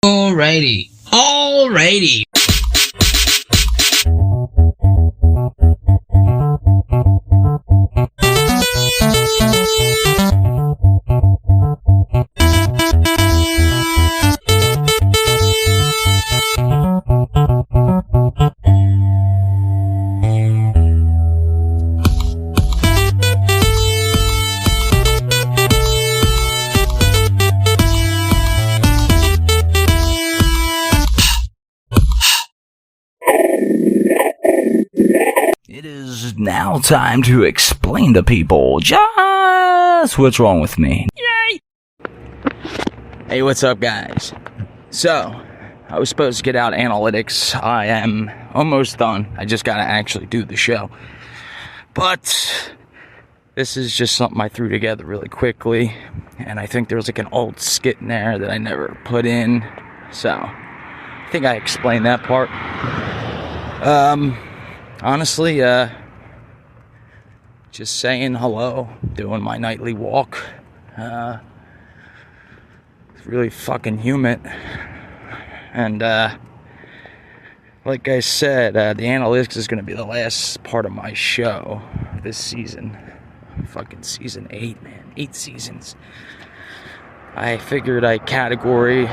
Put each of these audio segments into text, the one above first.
Alrighty. Alrighty. It is now time to explain to people just what's wrong with me. Yay! Hey, what's up, guys? So, I was supposed to get out analytics. I am almost done. I just gotta actually do the show. But this is just something I threw together really quickly. And I think there was like an old skit in there that I never put in. So, I think I explained that part. Honestly, just saying hello, doing my nightly walk. It's really fucking humid. And, like I said, the analytics is going to be the last part of my show this season. Fucking season 8, man. 8 seasons. I figured I categorized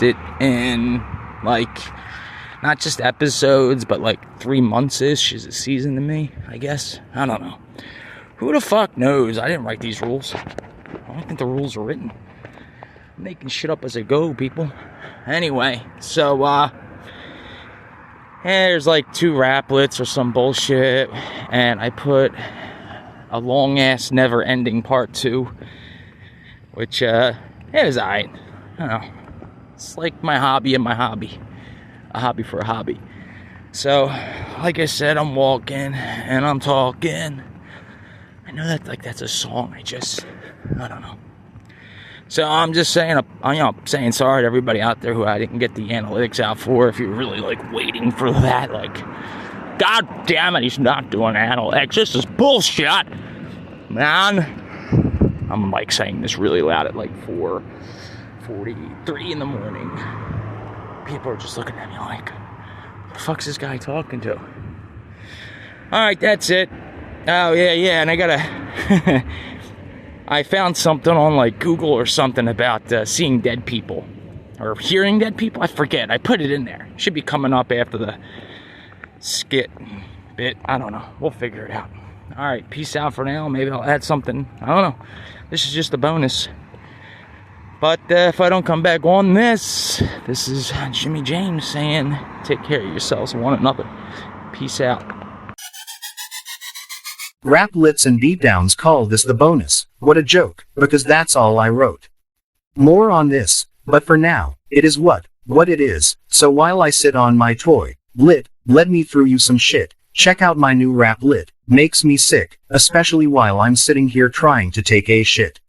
it in, like, not just episodes, but like 3 months-ish is a season to me, I guess. I don't know. Who the fuck knows? I didn't write these rules. I don't think the rules are written. I'm making shit up as I go, people. Anyway, so, there's like 2 raplets or some bullshit, and I put a long-ass never-ending part 2, which, it was alright. I don't know. It's like my hobby and my hobby. A hobby for a hobby. So, like I said, I'm walking and I'm talking. I know that that's a song. I don't know. So I'm just saying, saying sorry to everybody out there who I didn't get the analytics out for. If you're really like waiting for that, like, God damn it, he's not doing analytics. This is bullshit, man. I'm like saying this really loud at like 4:43 in the morning. People are just looking at me like, what the fuck's this guy talking to? Alright, that's it. Oh, yeah, and I gotta... I found something on, like, Google or something about seeing dead people. Or hearing dead people? I forget. I put it in there. Should be coming up after the skit bit. I don't know. We'll figure it out. Alright, peace out for now. Maybe I'll add something. I don't know. This is just a bonus. But if I don't come back on this is Jimmy James saying, take care of yourselves and one another. Peace out. Rap Lits and Beatdowns call this the bonus. What a joke, because that's all I wrote. More on this, but for now, it is what it is. So while I sit on my toy, lit, let me through you some shit. Check out my new rap lit. Makes me sick, especially while I'm sitting here trying to take a shit.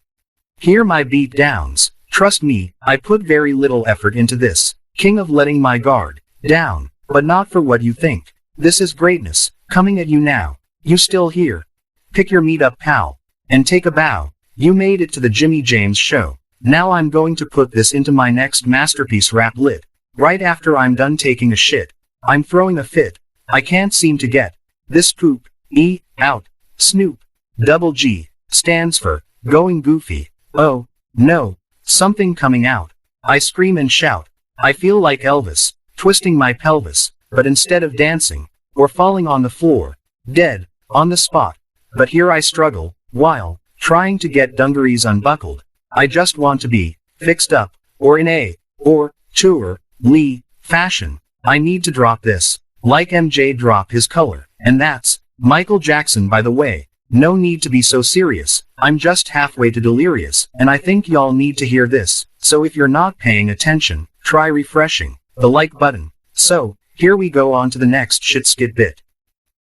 Hear my beatdowns. Trust me, I put very little effort into this. King of letting my guard down, but not for what you think. This is greatness, coming at you now. You still here? Pick your meat up, pal, and take a bow. You made it to the Jimmy James show. Now I'm going to put this into my next masterpiece rap lit. Right after I'm done taking a shit. I'm throwing a fit. I can't seem to get this poop, out. Snoop, double G, stands for going goofy. Oh, no. Something coming out. I scream and shout. I feel like Elvis, twisting my pelvis, but instead of dancing, or falling on the floor, dead, on the spot. But here I struggle, while trying to get dungarees unbuckled. I just want to be fixed up, or in a, or, tour, Lee, fashion. I need to drop this, like MJ drop his color, and that's Michael Jackson, by the way. No need to be so serious. I'm just halfway to delirious, and I think y'all need to hear this. So if you're not paying attention, try refreshing the like button. So, here we go on to the next shit skit bit.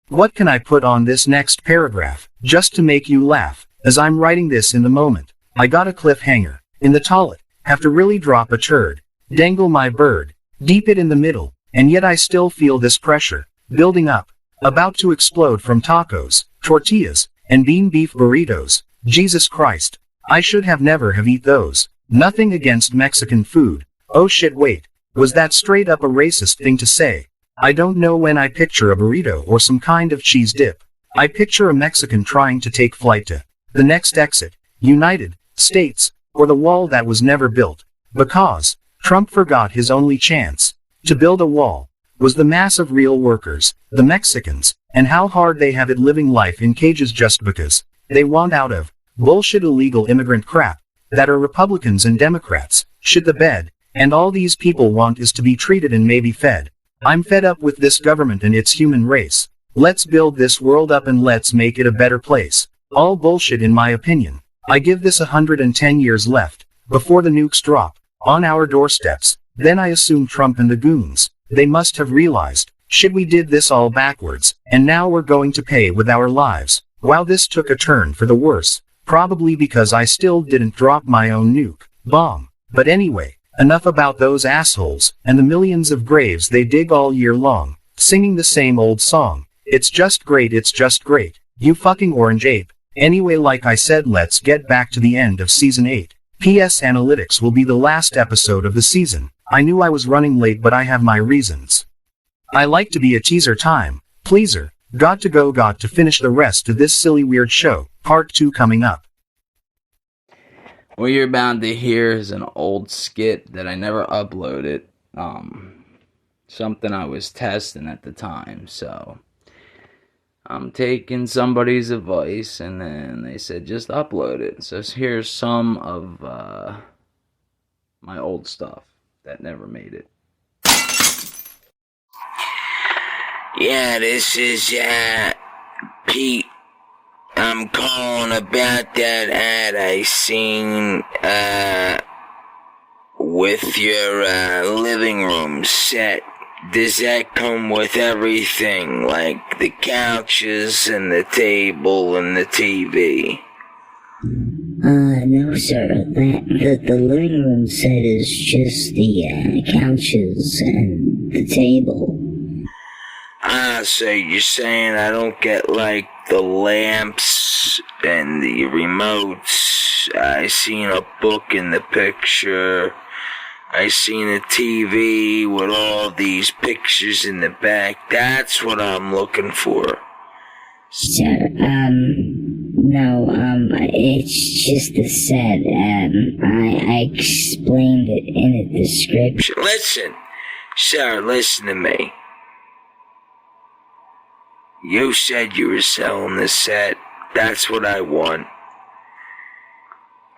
What can I put on this next paragraph, just to make you laugh? As I'm writing this in the moment, I got a cliffhanger. In the toilet, have to really drop a turd. Dangle my bird, deep it in the middle, and yet I still feel this pressure, building up, about to explode from tacos, tortillas, and beef burritos. Jesus Christ, I should have never have eat those. Nothing against Mexican food. Oh shit, wait. Was that straight up a racist thing to say? I don't know when I picture a burrito or some kind of cheese dip. I picture a Mexican trying to take flight to the next exit, United States, or the wall that was never built. Because Trump forgot his only chance to build a wall was the mass of real workers, the Mexicans, and how hard they have it living life in cages just because they want out of bullshit illegal immigrant crap that are Republicans and Democrats shit the bed, and all these people want is to be treated and maybe fed. I'm fed up with this government and its human race. Let's build this world up and let's make it a better place. All bullshit in my opinion. I give this 110 years left before the nukes drop on our doorsteps. Then I assume Trump and the goons, they must have realized, shit, we did this all backwards, and now we're going to pay with our lives. Wow, this took a turn for the worse. Probably because I still didn't drop my own nuke bomb. But anyway, enough about those assholes and the millions of graves they dig all year long, singing the same old song. It's just great, it's just great. You fucking orange ape. Anyway, like I said, let's get back to the end of season 8. P.S. Analytics will be the last episode of the season. I knew I was running late, but I have my reasons. I like to be a teaser time pleaser. Got to finish the rest of this silly weird show. Part 2 coming up. What you're about to hear is an old skit that I never uploaded. Something I was testing at the time, so I'm taking somebody's advice, and then they said just upload it. So here's some of my old stuff that never made it. Yeah, this is Pete. I'm calling about that ad I seen with your living room set. Does that come with everything, like the couches and the table and the TV? No, sir. The living room set is just the couches and the table. So you're saying I don't get, like, the lamps and the remotes? I seen a book in the picture. I seen a TV with all these pictures in the back. That's what I'm looking for. Sir, no, it's just the set. I explained it in the description. Listen, sir, listen to me. You said you were selling the set. That's what I want.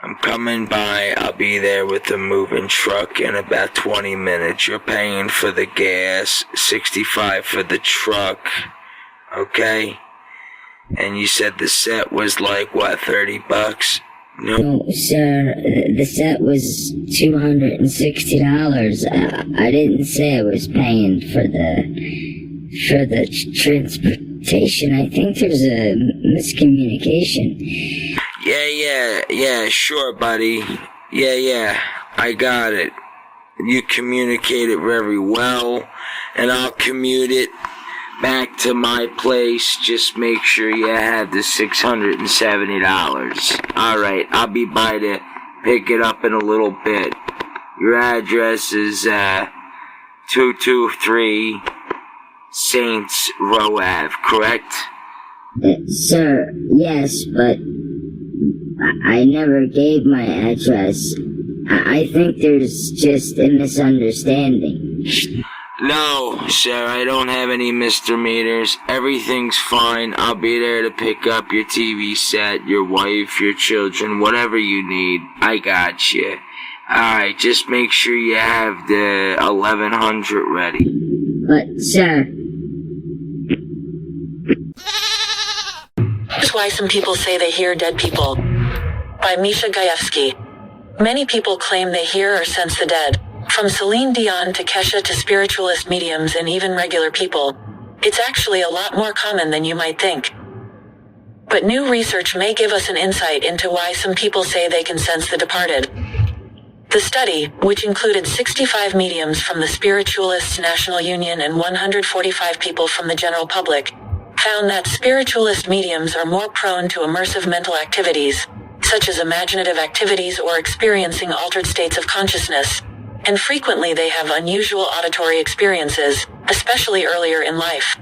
I'm coming by. I'll be there with the moving truck in about 20 minutes. You're paying for the gas, $65 for the truck, okay? And you said the set was like, what, $30? No, sir, the set was $260. I didn't say I was paying for the transportation. I think there's a miscommunication. Yeah, sure, buddy. Yeah, I got it. You communicated very well, and I'll commute it back to my place. Just make sure you have the $670. Alright, I'll be by to pick it up in a little bit. Your address is 223 Saints Row Ave, correct? Sir, yes, but I never gave my address. I think there's just a misunderstanding. No, sir, I don't have any misdemeanors. Everything's fine. I'll be there to pick up your TV set, your wife, your children, whatever you need. I got you. Alright, just make sure you have the 1100 ready. But, sir... That's Why Some People Say They Hear Dead People by Misha Gajewski. Many people claim they hear or sense the dead. From Celine Dion to Kesha to spiritualist mediums and even regular people. It's actually a lot more common than you might think. But new research may give us an insight into why some people say they can sense the departed. The study, which included 65 mediums from the Spiritualists National Union and 145 people from the general public, found that spiritualist mediums are more prone to immersive mental activities, such as imaginative activities or experiencing altered states of consciousness. And frequently they have unusual auditory experiences, especially earlier in life.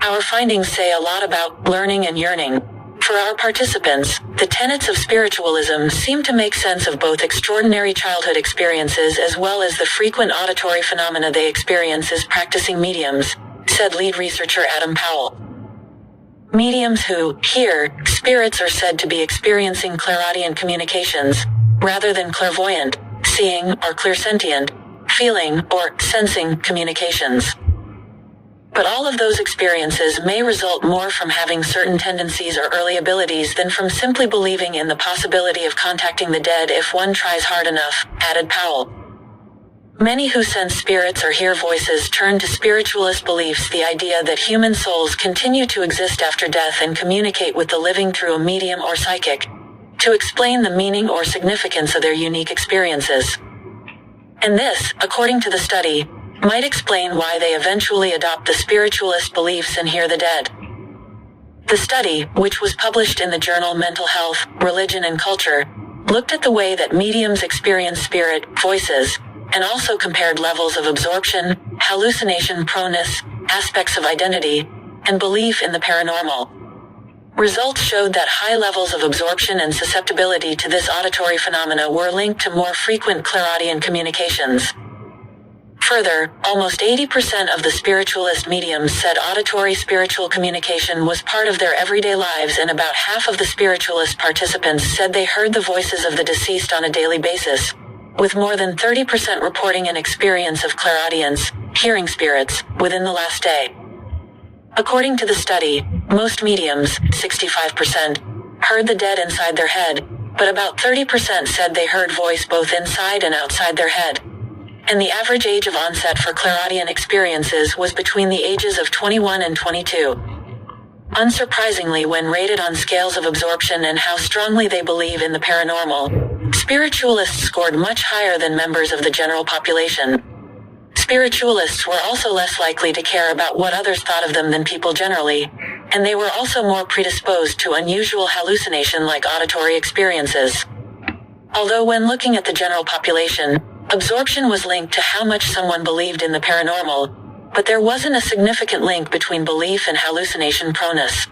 Our findings say a lot about learning and yearning. For our participants, the tenets of spiritualism seem to make sense of both extraordinary childhood experiences as well as the frequent auditory phenomena they experience as practicing mediums, said lead researcher Adam Powell. Mediums who hear spirits are said to be experiencing clairaudient communications, rather than clairvoyant, seeing, or clairsentient, feeling, or sensing communications. But all of those experiences may result more from having certain tendencies or early abilities than from simply believing in the possibility of contacting the dead if one tries hard enough, added Powell. Many who sense spirits or hear voices turn to spiritualist beliefs, the idea that human souls continue to exist after death and communicate with the living through a medium or psychic, to explain the meaning or significance of their unique experiences. And this, according to the study, might explain why they eventually adopt the spiritualist beliefs and hear the dead. The study, which was published in the journal Mental Health, Religion and Culture, looked at the way that mediums experience spirit, voices, and also compared levels of absorption, hallucination proneness, aspects of identity, and belief in the paranormal. Results showed that high levels of absorption and susceptibility to this auditory phenomena were linked to more frequent clairaudient communications. Further, almost 80% of the spiritualist mediums said auditory spiritual communication was part of their everyday lives, and about half of the spiritualist participants said they heard the voices of the deceased on a daily basis, with more than 30% reporting an experience of clairaudience, hearing spirits, within the last day. According to the study, most mediums, 65%, heard the dead inside their head, but about 30% said they heard voice both inside and outside their head. And the average age of onset for clairaudient experiences was between the ages of 21 and 22. Unsurprisingly, when rated on scales of absorption and how strongly they believe in the paranormal, spiritualists scored much higher than members of the general population. Spiritualists were also less likely to care about what others thought of them than people generally, and they were also more predisposed to unusual hallucination like auditory experiences. Although when looking at the general population, absorption was linked to how much someone believed in the paranormal, but there wasn't a significant link between belief and hallucination proneness.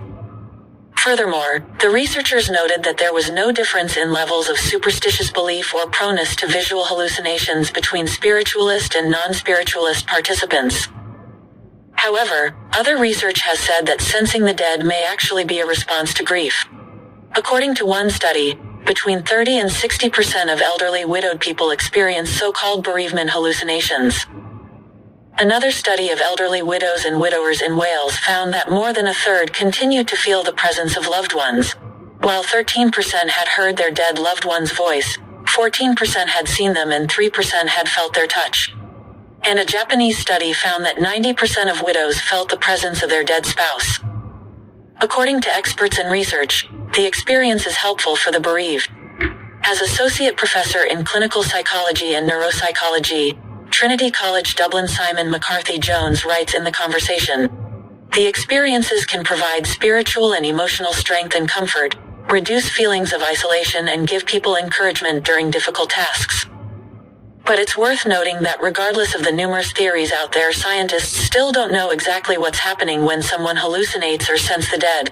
Furthermore, the researchers noted that there was no difference in levels of superstitious belief or proneness to visual hallucinations between spiritualist and non-spiritualist participants. However, other research has said that sensing the dead may actually be a response to grief. According to one study, between 30 and 60% of elderly widowed people experience so-called bereavement hallucinations. Another study of elderly widows and widowers in Wales found that more than a third continued to feel the presence of loved ones. While 13% had heard their dead loved one's voice, 14% had seen them, and 3% had felt their touch. And a Japanese study found that 90% of widows felt the presence of their dead spouse. According to experts and research, the experience is helpful for the bereaved. As associate professor in clinical psychology and neuropsychology, Trinity College Dublin, Simon McCarthy Jones writes in The Conversation, "The experiences can provide spiritual and emotional strength and comfort, reduce feelings of isolation, and give people encouragement during difficult tasks. But it's worth noting that regardless of the numerous theories out there, scientists still don't know exactly what's happening when someone hallucinates or senses the dead.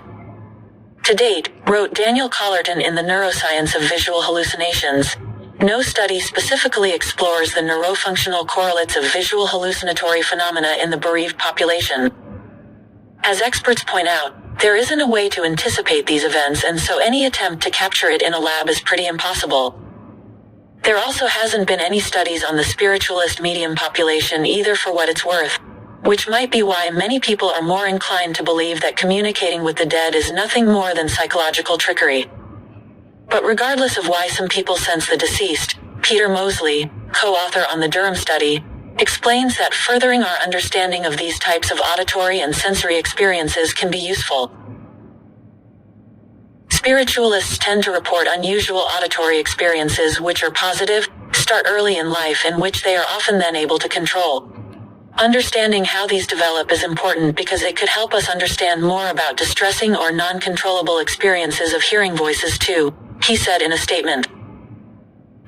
To date," wrote Daniel Collerton in The Neuroscience of Visual Hallucinations, "no study specifically explores the neurofunctional correlates of visual hallucinatory phenomena in the bereaved population. As experts point out, there isn't a way to anticipate these events, and so any attempt to capture it in a lab is pretty impossible. There also hasn't been any studies on the spiritualist medium population either, for what it's worth, which might be why many people are more inclined to believe that communicating with the dead is nothing more than psychological trickery. But regardless of why some people sense the deceased, Peter Mosley, co-author on the Durham study, explains that furthering our understanding of these types of auditory and sensory experiences can be useful. Spiritualists tend to report unusual auditory experiences which are positive, start early in life, and which they are often then able to control. Understanding how these develop is important because it could help us understand more about distressing or non-controllable experiences of hearing voices too, he said in a statement.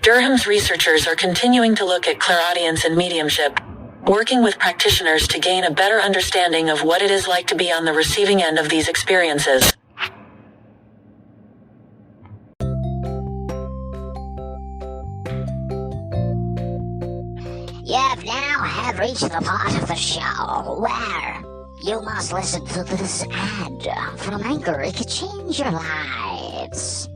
Durham's researchers are continuing to look at clairaudience and mediumship, working with practitioners to gain a better understanding of what it is like to be on the receiving end of these experiences. You now have reached the part of the show where you must listen to this ad from Anchor. It could change your lives.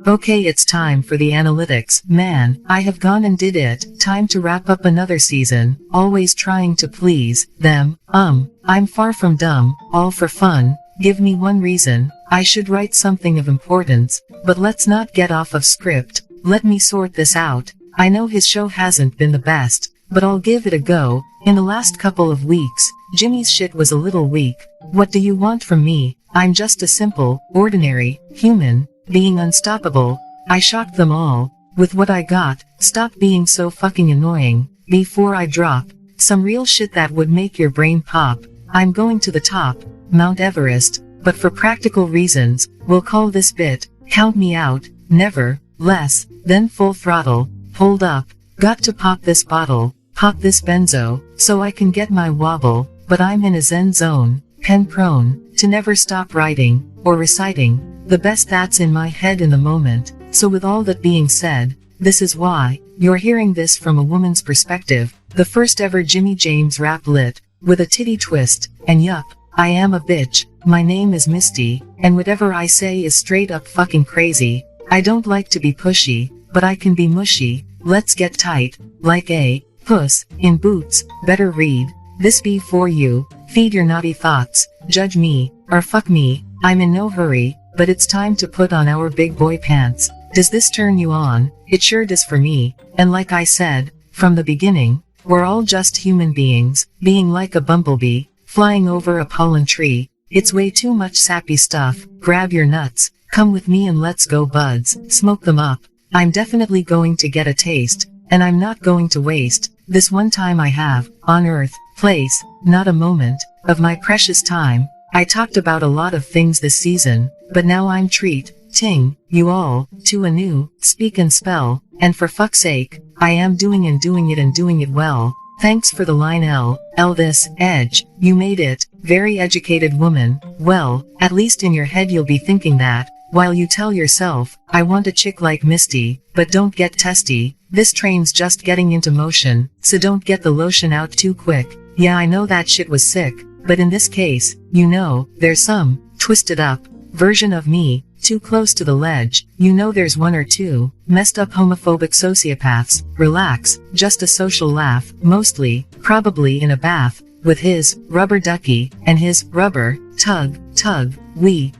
Okay, it's time for the analytics. Man, I have gone and did it. Time to wrap up another season, always trying to please them. I'm far from dumb, all for fun. Give me one reason, I should write something of importance, but let's not get off of script. Let me sort this out. I know his show hasn't been the best, but I'll give it a go. In the last couple of weeks, Jimmy's shit was a little weak. What do you want from me? I'm just a simple, ordinary, human being unstoppable. I shocked them all with what I got. Stop being so fucking annoying before I drop some real shit that would make your brain pop. I'm going to the top, Mount Everest, but for practical reasons, we'll call this bit Count Me Out. Never less than full throttle. Hold up, got to pop this bottle, pop this benzo, so I can get my wobble, but I'm in a zen zone, pen prone, to never stop writing or reciting the best that's in my head in the moment. So with all that being said, this is why you're hearing this from a woman's perspective, the first ever Jimmy James rap lit with a titty twist. And yup, I am a bitch. My name is Misty, and whatever I say is straight up fucking crazy. I don't like to be pushy, but I can be mushy. Let's get tight, like a puss in boots. Better read this before you feed your naughty thoughts. Judge me or fuck me. I'm in no hurry, but it's time to put on our big boy pants. Does this turn you on? It sure does for me. And like I said from the beginning, we're all just human beings, being like a bumblebee flying over a pollen tree. It's way too much sappy stuff. Grab your nuts, come with me and let's go buds, smoke them up. I'm definitely going to get a taste, and I'm not going to waste this one time I have on earth, place, not a moment of my precious time. I talked about a lot of things this season, but now I'm treating you all to a new speak and spell, and for fuck's sake, I am doing it well. Thanks for the line L this edge, you made it. Very educated woman. Well, at least in your head you'll be thinking that, while you tell yourself, I want a chick like Misty, but don't get testy. This train's just getting into motion, so don't get the lotion out too quick. Yeah, I know that shit was sick, but in this case, you know, there's some twisted up version of me too close to the ledge. You know, there's one or two messed up homophobic sociopaths. Relax, just a social laugh, mostly, probably in a bath, with his rubber ducky and his rubber tug.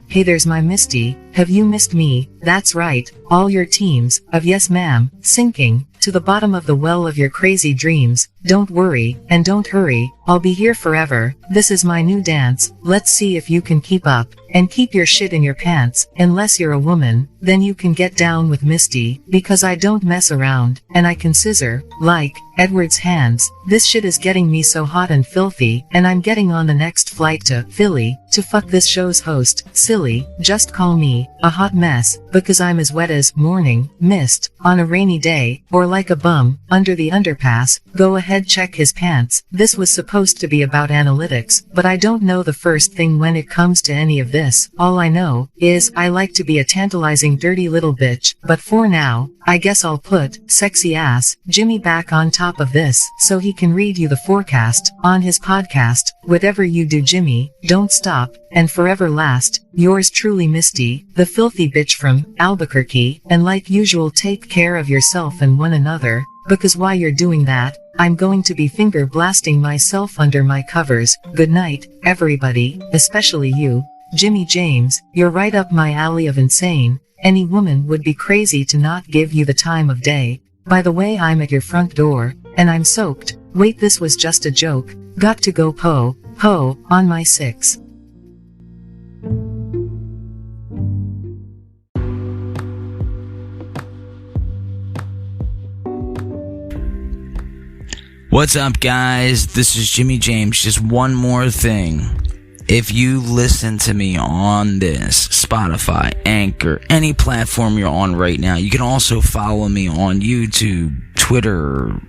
Hey, there's my Misty. Have you missed me? That's right, all your teams of yes ma'am, sinking to the bottom of the well of your crazy dreams. Don't worry, and don't hurry, I'll be here forever. This is my new dance. Let's see if you can keep up, and keep your shit in your pants. Unless you're a woman, then you can get down with Misty, because I don't mess around, and I can scissor, like Edward's hands. This shit is getting me so hot and filthy, and I'm getting on the next flight to Philly, to fuck this show's host. Silly, just call me a hot mess, because I'm as wet as morning mist on a rainy day, or like a bum under the underpass. Go ahead, check his pants. This was supposed to be about analytics, but I don't know the first thing when it comes to any of this. All I know is I like to be a tantalizing dirty little bitch, but for now, I guess I'll put sexy ass Jimmy back on top of this, so he can read you the forecast on his podcast. Whatever you do, Jimmy, don't stop, and forever last. Yours truly, Misty, the filthy bitch from Albuquerque. And like usual, take care of yourself and one another, because while you're doing that, I'm going to be finger blasting myself under my covers. Good night, everybody, especially you, Jimmy James. You're right up my alley of insane. Any woman would be crazy to not give you the time of day. By the way, I'm at your front door, and I'm soaked. Wait, this was just a joke. Got to go po on my 6. What's up, guys? This is Jimmy James. Just one more thing. If you listen to me on this, Spotify, Anchor, any platform you're on right now, you can also follow me on YouTube, Twitter,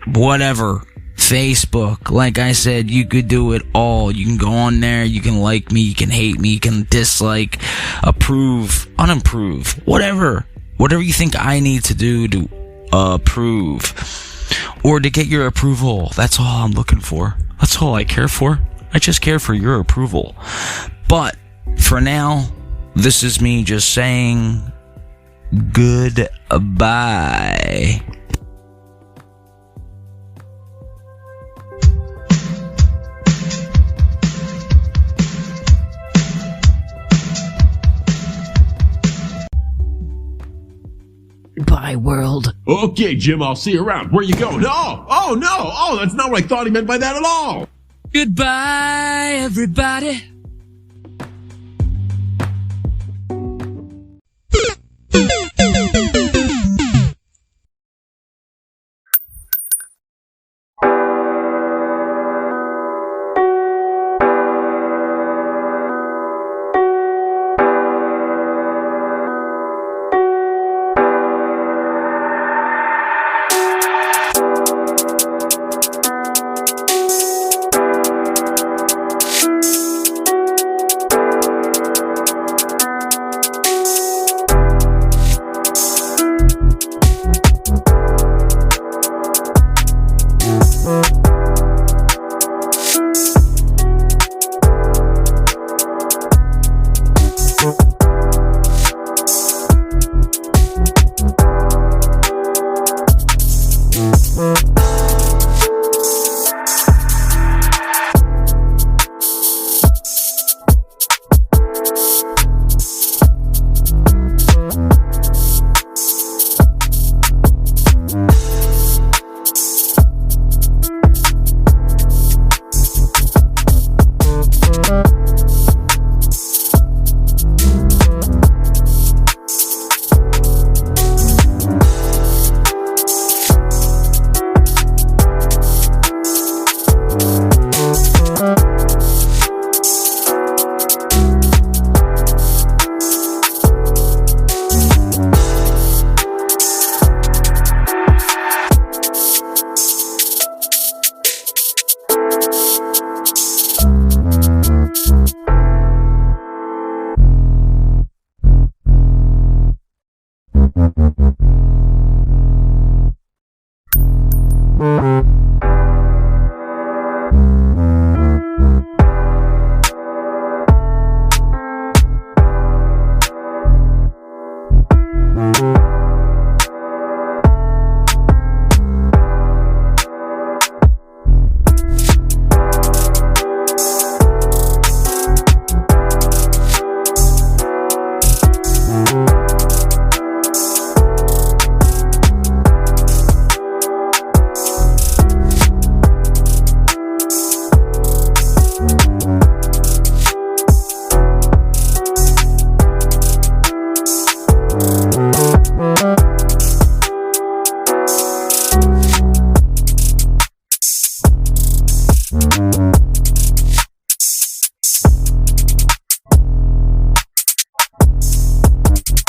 whatever, Facebook. Like I said, you could do it all. You can go on there, you can like me, you can hate me, you can dislike, approve, unapprove, whatever you think I need to do to approve or to get your approval. That's all I'm looking for. That's all I care for. I just care for your approval. But for now, this is me just saying goodbye. Bye, world. Okay, Jim, I'll see you around. Where you going? Oh, no. Oh, that's not what I thought he meant by that at all. Goodbye, everybody.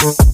Boop.